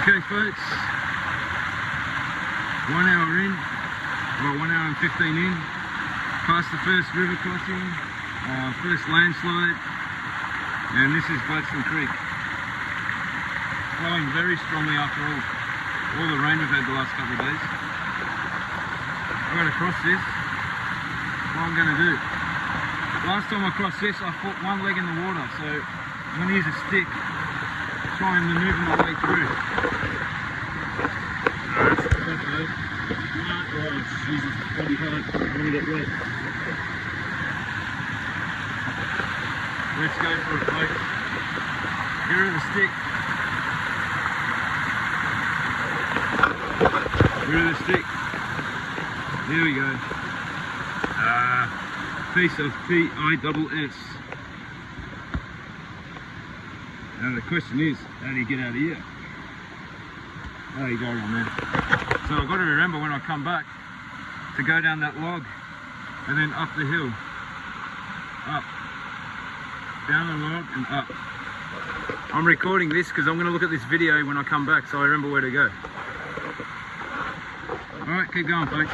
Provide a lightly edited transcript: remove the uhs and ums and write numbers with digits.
Okay folks, 1 hour in, well 1 hour and 15 in, past the first river crossing, first landslide, and this is Gladstone Creek. Flowing very strongly after all the rain we've had the last couple of days. I've got to cross this. What I'm going to do. Last time I crossed this, I put one leg in the water, so I'm going to use a stick to try and maneuver my way through. Oh Jesus, it's bloody hard. I'm going to get wet. Let's go for it, folks. Here are the stick. Here are the stick. There we go. Piece of P-I-S-S. Now the question is, how do you get out of here? How do you go on there? So I've got to remember when I come back to go down that log and then up the hill. Up. Down the log and up. I'm recording this because I'm going to look at this video when I come back so I remember where to go. Alright, keep going folks.